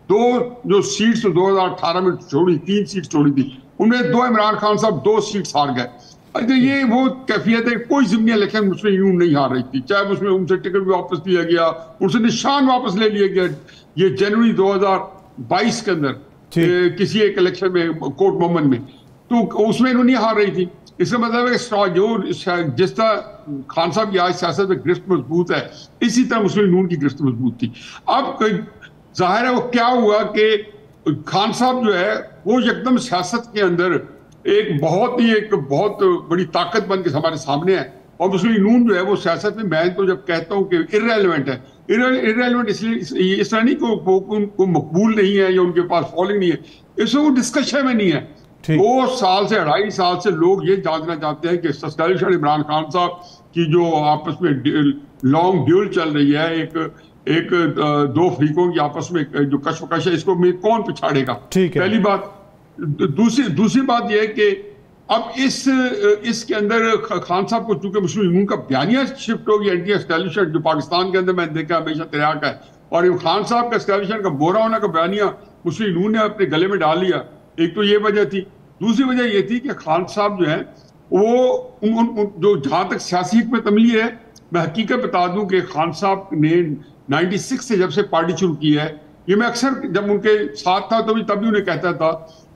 2 जो सीट्स 2018 में छोड़ी, 3 सीट छोड़ी थी, उनमें 2 इमरान खान साहब 2 सीट्स हार गए। अच्छा, ये वो कैफियत है, कोई ज़िमनी इलेक्शन मुस्लिम यूं नहीं हार रही थी, चाहे उसमें उनसे टिकट भी वापस लिया गया, उनसे निशान वापस ले लिया गया। ये जनवरी 2022 के अंदर किसी एक इलेक्शन में कोर्ट मोहम्मद में, तो उसमें इन्होंने नहीं हार रही थी। इसका मतलब है कि जो जिस तरह खान साहब की आज सियासत में गिरफ्त मजबूत है, इसी तरह मुस्लिम नून की गिरफ्त मजबूत थी। अब जाहिर है वो क्या हुआ कि खान साहब जो है वो एकदम सियासत के अंदर एक बहुत बड़ी ताकत बन के हमारे सामने है, और मुस्लिम नून जो है वो सियासत में, मैं तो जब कहता हूँ कि इर्रेलेवेंट है, इर्रेलेवेंट इसलिए इस तरह नहीं कि उनको मकबूल नहीं है या उनके पास फॉलोइंग नहीं है, इसमें वो डिस्कशन में नहीं है। 2 साल से 2.5 साल से लोग ये जानना चाहते हैं कि सस्टेलिशन इमरान खान साहब की जो आपस में लॉन्ग ड्यूल चल रही है, एक 2 फरीकों की आपस में जो कशमकश है, इसको कौन पिछाड़ेगा, पहली बात। दूसरी बात यह है कि अब इसके अंदर खान साहब को चूंकि मुस्लिम लीग का बयानिया शिफ्ट होगी एंटी एस्टैब्लिशमेंट, जो पाकिस्तान के अंदर मैंने देखा हमेशा तिराक है, और खान साहब का एस्टैब्लिशमेंट का बोरा होने का बयानिया मुस्लिम लीग ने अपने गले में डाल लिया। एक तो ये वजह थी, दूसरी वजह यह थी कि खान साहब जो है वो जो जहां तक सियासी हिकमत अमली है, मैं हकीकत बता दूं कि खान साहब ने 96 से जब से पार्टी शुरू की है, ये मैं अक्सर जब उनके साथ था तो भी तब भी उन्हें कहता था,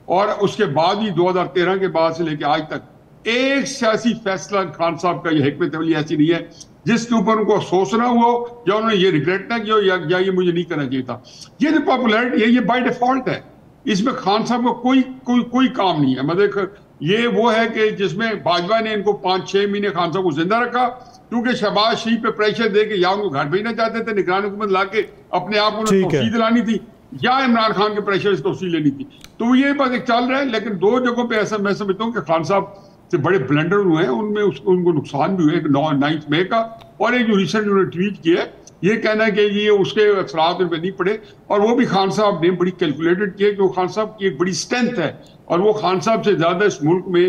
और उसके बाद भी 2013 के बाद से लेकर आज तक एक सियासी फैसला खान साहब का ये हिकमत अमली ऐसी नहीं है जिसके ऊपर उनको अफसोस ना हुआ या उन्होंने ये रिग्रेट ना किया या ये मुझे नहीं करना चाहिए था। ये जो पॉपुलैरिटी है ये बाय डिफॉल्ट है, इसमें खान साहब को कोई काम नहीं है। मतलब ये वो है कि जिसमें भाजपा ने इनको 5-6 महीने खान साहब को जिंदा रखा, क्योंकि शहबाज शरीफ पे प्रेशर दे के या उनको घर भेजना चाहते थे, निगरान हुकूमत ला के अपने आप उन्हें तौसीह दिलानी थी, या इमरान खान के प्रेशर से तौसीह लेनी थी। तो ये बात एक चल रहा है, लेकिन 2 जगहों पे ऐसा मैं समझता हूँ कि खान साहब से बड़े ब्लंडर हुए हैं, उनमें उनको नुकसान भी हुए। एक 9 मई का, और एक जो रिसेंट उन्होंने ट्वीट किया है, ये कहना है कि ये उसके असरात उन पर नहीं पड़े, और वो भी खान साहब ने बड़ी कैलकुलेटेड किया कि वो खान साहब की एक बड़ी स्ट्रेंथ है, और वो खान साहब से ज्यादा इस मुल्क में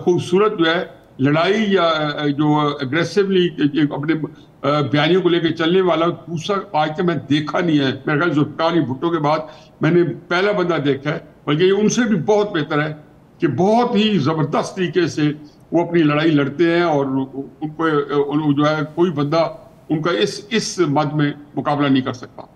खूबसूरत जो है लड़ाई या जो अग्रेसिवली अपने बयानियों को लेकर चलने वाला दूसरा आज तक मैं देखा नहीं है। मेरे ख्याल जुल्फ़िकार अली भुट्टो के बाद मैंने पहला बंदा देखा है, बल्कि ये उनसे भी बहुत बेहतर है कि बहुत ही जबरदस्त तरीके से वो अपनी लड़ाई लड़ते हैं, और उनको जो है कोई बंदा उनका इस मद में मुकाबला नहीं कर सकता।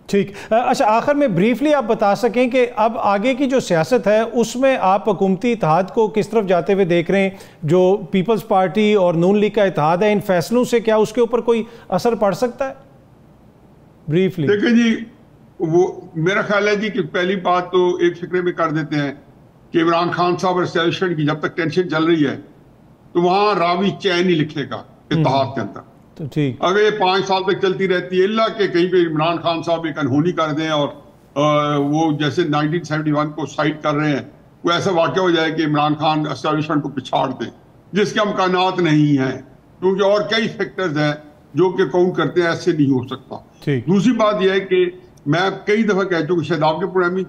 ठीक, अच्छा, आखिर में ब्रीफली आप बता सकें कि अब आगे की जो सियासत है उसमें आप हुकूमती इत्तेहाद को किस तरफ जाते हुए देख रहे हैं? जो पीपल्स पार्टी और नून लीग का इत्तेहाद है, इन फैसलों से क्या उसके ऊपर कोई असर पड़ सकता है? ब्रीफली देखिए जी, वो मेरा ख्याल है जी कि पहली बात तो एक फिक्रे में कर देते हैं कि इमरान खान साहब और एस्टैब्लिशमेंट की जब तक टेंशन चल रही है तो वहां रावी चैन ही लिखेगा इत्तेहाद के अंदर। तो ठीक, अगर ये 5 साल तक चलती रहती है, इल्ला के कहीं पे इमरान खान साहब एक अनहोनी कर दें और वो जैसे 1971 को साइड कर रहे हैं, वो ऐसा वाक़या हो जाए कि इमरान खान एस्टैब्लिशमेंट को पिछाड़ दें, जिसके अमकानात नहीं हैं, क्योंकि और कई फैक्टर्स हैं जो कि काउंट करते हैं, ऐसे नहीं हो सकता। दूसरी बात यह है कि मैं कई दफा कह चुका, शायद आपके प्रोग्राम में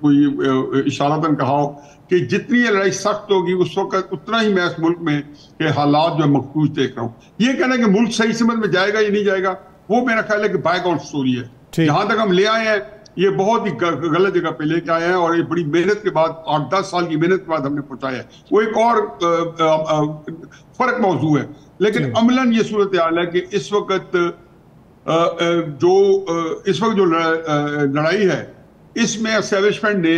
कोई इशारतन कहा हो कि जितनी ये लड़ाई सख्त होगी उस वक्त उतना ही मैं इस मुल्क में के हालात जो मखफूज देख रहा हूँ। ये कहना कि मुल्क सही समझ में जाएगा या नहीं जाएगा, वो मेरा ख्याल है कि बायगॉन स्टोरी है। जहां तक हम ले आए हैं ये बहुत ही गलत जगह पे लेके आए हैं, और ये बड़ी मेहनत के बाद 8-10 साल की मेहनत के बाद हमने पहुंचाया है। वो एक और फर्क मौजू है, लेकिन अमलन ये सूरत हाल है कि इस वक्त जो लड़ाई है इसमें एस्टैब्लिशमेंट ने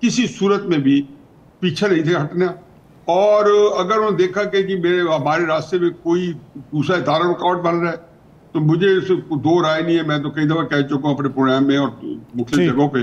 किसी सूरत में भी पीछे नहीं थे हटना, और अगर उन्होंने देखा कि हमारे रास्ते में कोई दूसरा इदारा रुकावट बन रहा है तो मुझे दो राय नहीं है। मैं तो कई दफा कह चुका हूँ अपने प्रोग्राम में और मुख्तलिफ जगहों पे,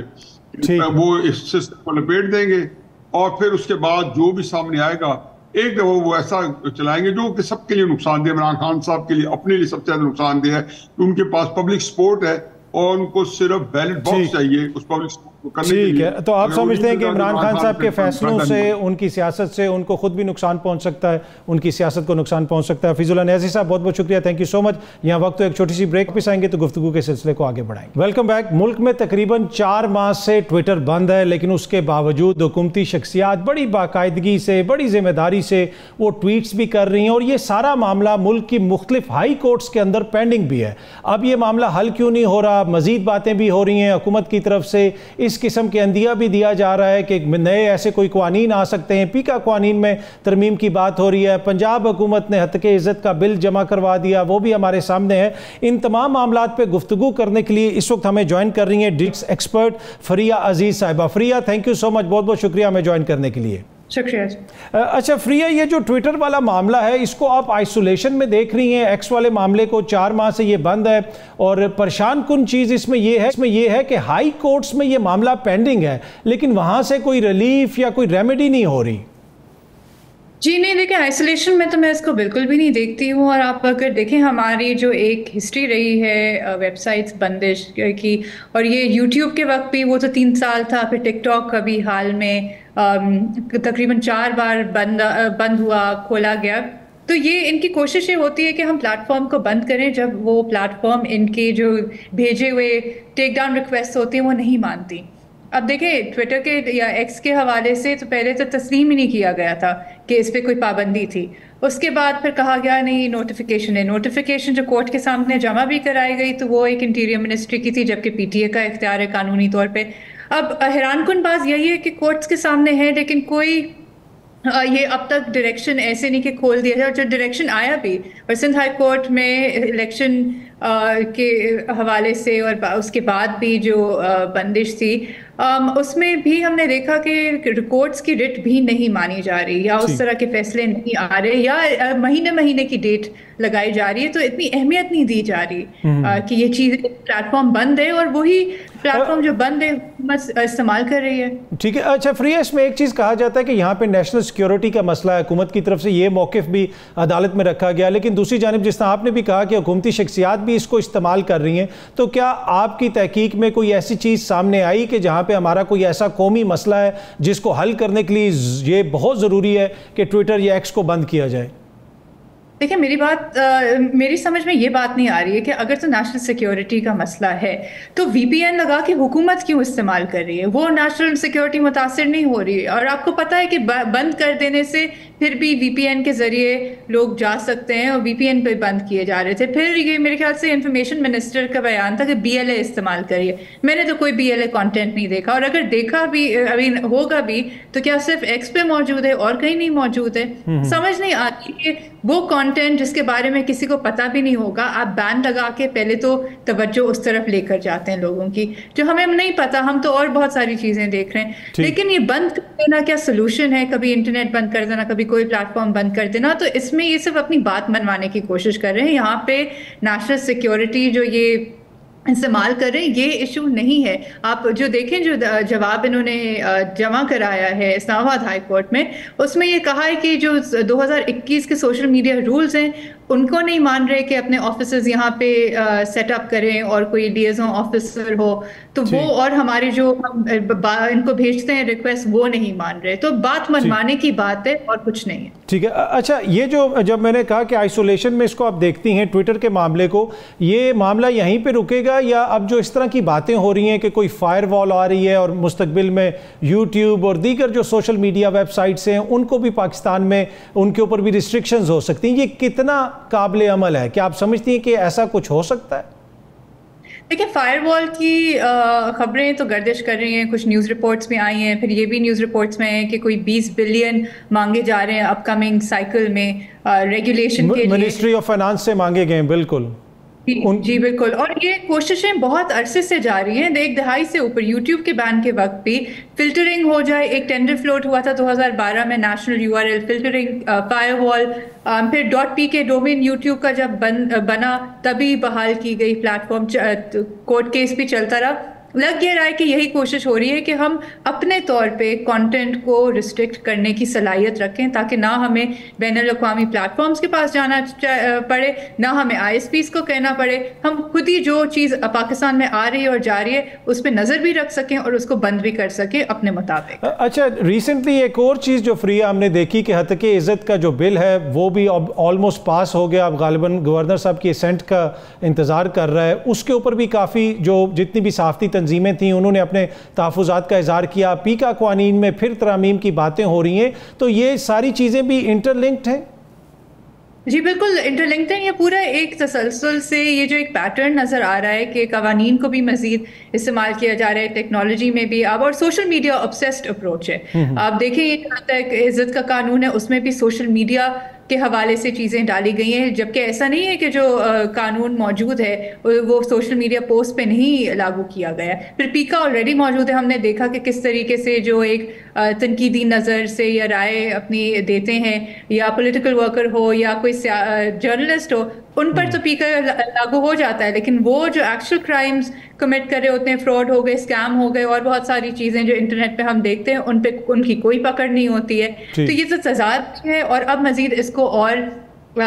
वो इस सिस्टम को लपेट देंगे और फिर उसके बाद जो भी सामने आएगा एक दफा वो ऐसा चलाएंगे जो कि सबके लिए नुकसानदेह, इमरान खान साहब के लिए अपने लिए सबसे ज्यादा नुकसानदेह है। उनके पास पब्लिक सपोर्ट है और उनको सिर्फ बैलेट बॉक्स चाहिए, उस पब्लिक सपोर्ट ठीक है, तो आप समझते हैं कि इमरान खान साहब के फैसलों से, उनकी सियासत से उनको खुद भी नुकसान पहुंच सकता है, उनकी सियासत को नुकसान पहुंच सकता है। हफीजुल्लाह न्याज़ी साहब बहुत बहुत शुक्रिया, थैंक यू सो मच। यहाँ वक्त तो एक छोटी सी ब्रेक पे आएंगे तो गुफ्तगू के सिलसिले को आगे बढ़ाएंगे। Welcome back. मुल्क में तकरीबन 4 माह से ट्विटर बंद है, लेकिन उसके बावजूद हुकूमती शख्सियात बड़ी बाकायदगी से, बड़ी जिम्मेदारी से वो ट्वीट्स भी कर रही हैं, और ये सारा मामला मुल्क की मुख्तलिफ हाई कोर्ट्स के अंदर पेंडिंग भी है। अब ये मामला हल क्यों नहीं हो रहा? मजीद बातें भी हो रही हैं हुकूमत की तरफ से, इस किस्म के अंदिया भी दिया जा रहा है कि नए ऐसे कोई कानून आ सकते हैं। पीका कानून में तरमीम की बात हो रही है। पंजाब हुकूमत ने हत्के इज़्ज़त का बिल जमा करवा दिया, वो भी हमारे सामने है। इन तमाम मामलात पे गुफ्तगू करने के लिए इस वक्त हमें ज्वाइन कर रही हैं डिक्स एक्सपर्ट फरिया अजीज़ साहिबा। फरिया, थैंक यू सो मच, बहुत बहुत शुक्रिया हमें ज्वाइन करने के लिए। शुक्रिया। अच्छा फरिया, ये जो ट्विटर वाला मामला है, इसको आप आइसोलेशन में देख रही हैं? एक्स वाले मामले को 4 माह से ये बंद है, और परेशान कुन चीज़ इसमें ये है कि हाई कोर्ट्स में ये मामला पेंडिंग है, लेकिन वहाँ से कोई रिलीफ या कोई रेमेडी नहीं हो रही। जी नहीं, देखिए आइसोलेशन में तो मैं इसको बिल्कुल भी नहीं देखती हूँ। और आप अगर देखें हमारी जो एक हिस्ट्री रही है वेबसाइट्स बंदिश की, और ये यूट्यूब के वक्त भी वो तो 3 साल था, फिर टिकटॉक का भी हाल में तकरीबन 4 बार बंद हुआ, खोला गया। तो ये इनकी कोशिश ये होती है कि हम प्लेटफॉर्म को बंद करें जब वो प्लेटफॉर्म इनके जो भेजे हुए टेक डाउन रिक्वेस्ट होती हैं वो नहीं मानती। अब देखें ट्विटर के या एक्स के हवाले से तो पहले तो तस्लीम ही नहीं किया गया था कि इस पर कोई पाबंदी थी। उसके बाद फिर कहा गया नहीं नोटिफिकेशन है। नोटिफिकेशन जो कोर्ट के सामने जमा भी कराई गई तो वो एक इंटीरियर मिनिस्ट्री की थी, जबकि पीटीए का इख्तियार है कानूनी तौर पे। अब हैरानकुन बात यही है कि कोर्ट्स के सामने है, लेकिन कोई ये अब तक डायरेक्शन ऐसे नहीं कि खोल दिया जाए। और जो डायरेक्शन आया भी, और सिंध हाई कोर्ट में इलेक्शन के हवाले से और उसके बाद भी जो बंदिश थी, उसमें भी हमने देखा कि कोर्ट्स की रिट भी नहीं मानी जा रही, या उस तरह के फैसले नहीं आ रहे, या महीने महीने की डेट लगाई जा रही है। तो इतनी अहमियत नहीं दी जा रही कि ये चीज़ प्लेटफॉर्म बंद है, और वही प्लेटफॉर्म जो बंद है हुकूमत इस्तेमाल कर रही है। ठीक है। अच्छा फ्रिया, इसमें एक चीज़ कहा जाता है कि यहाँ पे नेशनल सिक्योरिटी का मसला है, हुकूमत की तरफ से ये मौक़िफ़ भी अदालत में रखा गया, लेकिन दूसरी जानिब जिस तरह आपने भी कहा कि हुकूमती शख्सियात भी इसको इस्तेमाल कर रही हैं, तो क्या आपकी तहकीक में कोई ऐसी चीज़ सामने आई कि जहाँ पे हमारा कोई ऐसा कौमी मसला है जिसको हल करने के लिए ये बहुत ज़रूरी है कि ट्विटर या एक्स को बंद किया जाए? देखिए मेरी समझ में ये बात नहीं आ रही है कि अगर तो नेशनल सिक्योरिटी का मसला है तो वीपीएन लगा के हुकूमत क्यों इस्तेमाल कर रही है? वो नेशनल सिक्योरिटी मुतासिर नहीं हो रही है। और आपको पता है कि बंद कर देने से फिर भी वीपीएन के जरिए लोग जा सकते हैं, और वीपीएन पे बंद किए जा रहे थे। फिर ये मेरे ख्याल से इंफॉर्मेशन मिनिस्टर का बयान था कि बीएलए इस्तेमाल करिए। मैंने तो कोई बीएलए कंटेंट नहीं देखा, और अगर देखा भी अभी होगा भी तो क्या सिर्फ एक्स पे मौजूद है और कहीं नहीं मौजूद है? समझ नहीं आती कि वो कंटेंट जिसके बारे में किसी को पता भी नहीं होगा, आप बैन लगा के पहले तो तवज्जो उस तरफ लेकर जाते हैं लोगों की, जो हमें नहीं पता। हम तो और बहुत सारी चीजें देख रहे हैं, लेकिन ये बंद कर देना क्या सोल्यूशन है? कभी इंटरनेट बंद कर देना, कभी कोई प्लेटफॉर्म बंद कर देना, तो इसमें ये सिर्फ अपनी बात मनवाने की कोशिश कर रहे हैं। यहाँ पे नेशनल सिक्योरिटी जो ये इस्तेमाल कर रहे हैं, ये इशू नहीं है। आप जो देखें, जो जवाब इन्होंने जमा कराया है इस्लामाबाद हाई कोर्ट में, उसमें ये कहा है कि जो 2021 के सोशल मीडिया रूल्स हैं उनको नहीं मान रहे कि अपने ऑफिसर्स यहाँ पे सेटअप करें और कोई लिएजन ऑफिसर हो, तो वो और हमारे जो हम इनको भेजते हैं रिक्वेस्ट, वो नहीं मान रहे। तो बात मनवाने की बात है और कुछ नहीं है। ठीक है। अच्छा, ये जो जब मैंने कहा कि आइसोलेशन में इसको आप देखती हैं ट्विटर के मामले को, ये मामला यहीं पे रुकेगा, या अब जो इस तरह की बातें हो रही हैं कि कोई फायरवॉल आ रही है और मुस्तकबिल में यूट्यूब और दीगर जो सोशल मीडिया वेबसाइट्स हैं उनको भी पाकिस्तान में उनके ऊपर भी रिस्ट्रिक्शंस हो सकती हैं, ये कितना काबिल अमल है? क्या आप समझती हैं कि ऐसा कुछ हो सकता है? देखिए फायरवॉल की खबरें तो गर्दिश कर रही हैं, कुछ न्यूज़ रिपोर्ट्स में आई हैं, फिर ये भी न्यूज़ रिपोर्ट्स में है कि कोई 20 बिलियन मांगे जा रहे हैं अपकमिंग साइकिल में रेगुलेशन के लिए। मिनिस्ट्री ऑफ फाइनेंस से मांगे गए, बिल्कुल। जी बिल्कुल। और ये कोशिशें बहुत अरसे से जा रही हैं, 1 दहाई से ऊपर। यूट्यूब के बैन के वक्त भी फिल्टरिंग हो जाए, एक टेंडर फ्लोट हुआ था 2012 में, नेशनल यूआरएल फिल्टरिंग, फायरवॉल, फिर .pk डोमेन यूट्यूब का जब बना तभी बहाल की गई प्लेटफॉर्म, कोर्ट केस भी चलता रहा। लग ये रहा है कि यही कोशिश हो रही है कि हम अपने तौर पे कंटेंट को रिस्ट्रिक्ट करने की सलाहियत रखें, ताकि ना हमें बैनुल-अक़वामी प्लेटफॉर्म्स के पास जाना पड़े, ना हमें ISPs को कहना पड़े, हम खुद ही जो चीज़ पाकिस्तान में आ रही है और जा रही है उस पर नज़र भी रख सकें और उसको बंद भी कर सकें अपने मुताबिक। अच्छा, रिसेंटली एक और चीज़ जो फ्रिया हमने देखी कि हतके इज़्ज़त का जो बिल है वो भी अब ऑलमोस्ट पास हो गया, अब गालिबन गवर्नर साहब की असेंट का इंतज़ार कर रहा है। उसके ऊपर भी काफ़ी जो जितनी भी सहाफ़ती तंजीमें थी उन्होंने अपने तहफ़्फ़ुज़ात का इज़हार किया। पीका क़वानीन में फिर तरमीम की बातें हो रही हैं, तो ये सारी चीज़ें भी इंटरलिंक्ड हैं। जी बिल्कुल इंटरलिंक्ड है। ये पूरा एक तसलसल से ये जो एक पैटर्न नज़र आ रहा है कि कवानीन को भी मज़ीद इस्तेमाल किया जा रहा है, टेक्नोलॉजी में भी अब, और सोशल मीडिया ऑब्सेस्ड अप्रोच है। आप देखें ये जहाँ तक इज़्ज़त का कानून है उसमें भी सोशल मीडिया के हवाले से चीज़ें डाली गई हैं, जबकि ऐसा नहीं है कि जो कानून मौजूद है वो सोशल मीडिया पोस्ट पे नहीं लागू किया गया। फिर पीका ऑलरेडी मौजूद है, हमने देखा कि किस तरीके से जो एक तनकीदी नज़र से या राय अपनी देते हैं, या पॉलिटिकल वर्कर हो या कोई जर्नलिस्ट हो, उन पर तो पीका लागू हो जाता है, लेकिन वो जो एक्चुअल क्राइम्स कमिट कर रहे होते हैं, फ्रॉड हो गए, स्कैम हो गए और बहुत सारी चीज़ें जो इंटरनेट पे हम देखते हैं उन पे उनकी कोई पकड़ नहीं होती है। तो ये तो तज़ाद है, और अब मज़ीद इसको और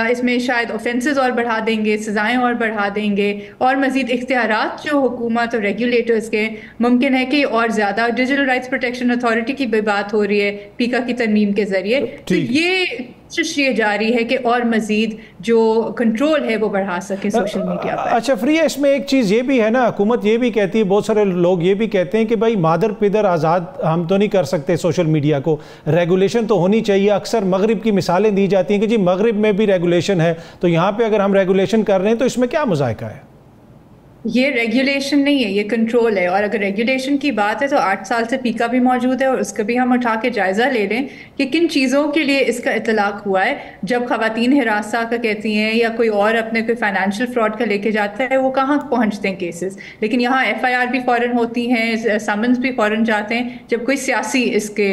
इसमें शायद ऑफेंसेस और बढ़ा देंगे, सज़ाएं और बढ़ा देंगे, और मज़ीद इख्तियारात जो हुकूमत और रेगुलेटर्स के मुमकिन है कि और ज़्यादा। डिजिटल राइट्स प्रोटेक्शन अथॉरिटी की भी बात हो रही है पीका की तरमीम के ज़रिए। तो ये कोशिश ये जारी है कि और मज़ीद जो कंट्रोल है वो बढ़ा सके सोशल मीडिया पर। अच्छा फ्रिया, इसमें एक चीज़ ये भी है ना, हुकूमत ये भी कहती है, बहुत सारे लोग ये भी कहते हैं कि भाई मादर पिदर आज़ाद हम तो नहीं कर सकते सोशल मीडिया को, रेगुलेशन तो होनी चाहिए। अक्सर मगरिब की मिसालें दी जाती हैं कि जी मगरिब में भी रेगुलेशन है, तो यहाँ पे अगर हम रेगुलेशन कर रहे हैं तो इसमें क्या मुज़ायका है? ये रेगुलेशन नहीं है, ये कंट्रोल है। और अगर रेगुलेशन की बात है तो 8 साल से पीका भी मौजूद है, और उसका भी हम उठा के जायज़ा ले लें कि किन चीज़ों के लिए इसका इतलाक़ हुआ है। जब ख़वातीन हिरासा का कहती हैं या कोई और अपने कोई फाइनेंशियल फ्रॉड का लेके जाता है, वो कहाँ पहुँचते हैं केसेस, लेकिन यहाँ FIR भी फ़ौरन होती हैं, समन्स भी फ़ौरन जाते हैं जब कोई सियासी इसके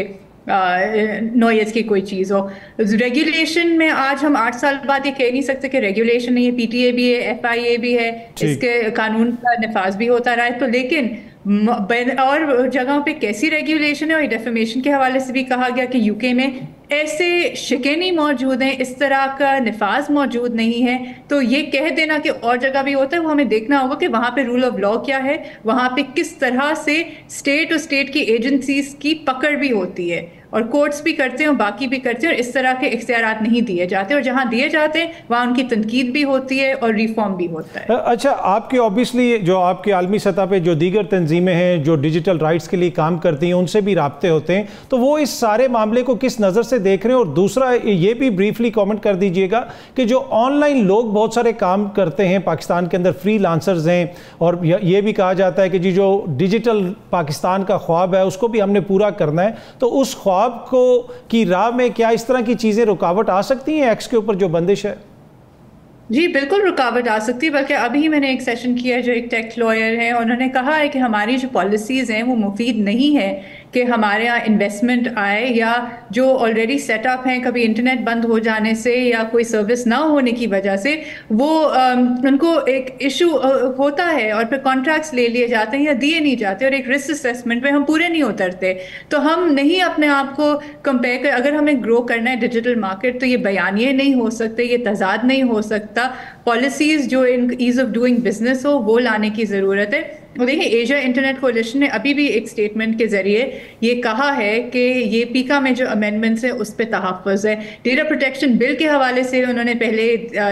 नोयत की कोई चीज़ हो। रेगुलेशन में आज हम 8 साल बाद ये कह नहीं सकते कि रेगुलेशन नहीं है। PTA भी है, FIA भी है, इसके कानून का नफाज भी होता रहा है। तो लेकिन और जगहों पे कैसी रेगुलेशन है, और डेफेमेशन के हवाले से भी कहा गया कि UK में ऐसे शिकें नहीं मौजूद हैं, इस तरह का नफाज मौजूद नहीं है। तो ये कह देना कि और जगह भी होता है, वो हमें देखना होगा कि वहाँ पे रूल ऑफ लॉ क्या है, वहाँ पे किस तरह से स्टेट और स्टेट की एजेंसीज की पकड़ भी होती है, और कोर्ट्स भी करते हैं और बाकी भी करते हैं, और इस तरह के इख्तियारात नहीं दिए जाते, और जहाँ दिए जाते हैं वहाँ उनकी तनकीद भी होती है और रिफॉर्म भी होता है। अच्छा, आपके ऑब्वियसली जो आपके आलमी सतह पे जो दीगर तंजीमें हैं जो डिजिटल राइट्स के लिए काम करती हैं उनसे भी राब्ते होते हैं, तो वो इस सारे मामले को किस नज़र से देख रहे हैं? और दूसरा ये भी ब्रीफली कमेंट कर दीजिएगा कि जो ऑनलाइन लोग बहुत सारे काम करते हैं पाकिस्तान के अंदर, फ्रीलांसर्स हैं, और ये भी कहा जाता है कि जी जो डिजिटल पाकिस्तान का ख्वाब है उसको भी हमने पूरा करना है, तो उस ख्वाब को की राह में क्या इस तरह की चीज़ें रुकावट आ सकती हैं? एक्स के ऊपर जो बंदिश है। जी बिल्कुल रुकावट आ सकती है, बल्कि अभी मैंने एक सेशन किया जो एक टेक लॉयर है, उन्होंने कहा है कि हमारी जो पॉलिसीज़ हैं वो मुफीद नहीं है कि हमारे यहाँ इन्वेस्टमेंट आए, या जो ऑलरेडी सेटअप हैं कभी इंटरनेट बंद हो जाने से या कोई सर्विस ना होने की वजह से वो उनको एक इशू होता है, और फिर कॉन्ट्रैक्ट्स ले लिए जाते हैं या दिए नहीं जाते, और एक रिस्क असेसमेंट में हम पूरे नहीं उतरते। तो हम नहीं अपने आप को कंपेयर कर, अगर हमें ग्रो करना है डिजिटल मार्केट तो ये बयानिए नहीं हो सकते, ये तजाद नहीं हो सकता। पॉलिसीज़ जो इन ईज़ ऑफ डूइंग बिजनेस हो वो लाने की ज़रूरत है। देखिए एशिया इंटरनेट कोalition ने अभी भी एक स्टेटमेंट के ज़रिए ये कहा है कि ये पीका में जो अमेंडमेंट्स है उस पर तहफ़्फ़ुज़ है। डेटा प्रोटेक्शन बिल के हवाले से उन्होंने पहले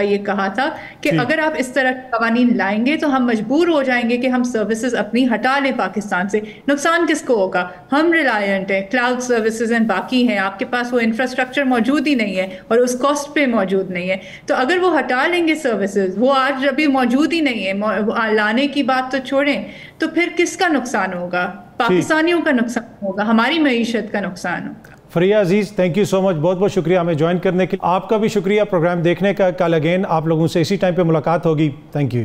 ये कहा था कि अगर आप इस तरह के क़वानीन लाएंगे तो हम मजबूर हो जाएंगे कि हम सर्विसेज अपनी हटा लें पाकिस्तान से। नुकसान किसको होगा? हम रिलायंट हैं, क्लाउड सर्विसेज एंड बाकी हैं, आपके पास वो इंफ्रास्ट्रक्चर मौजूद ही नहीं है और उस कॉस्ट पे मौजूद नहीं है। तो अगर वो हटा लेंगे सर्विसेज, वो आज अभी मौजूद ही नहीं है, लाने की बात तो छोड़ें, तो फिर किसका नुकसान होगा? पाकिस्तानियों का नुकसान होगा, हमारी मईशत का नुकसान होगा। फरिया अजीज़, थैंक यू सो मच, बहुत बहुत शुक्रिया हमें ज्वाइन करने के लिए। आपका भी शुक्रिया प्रोग्राम देखने का। कल अगेन आप लोगों से इसी टाइम पे मुलाकात होगी। Thank you.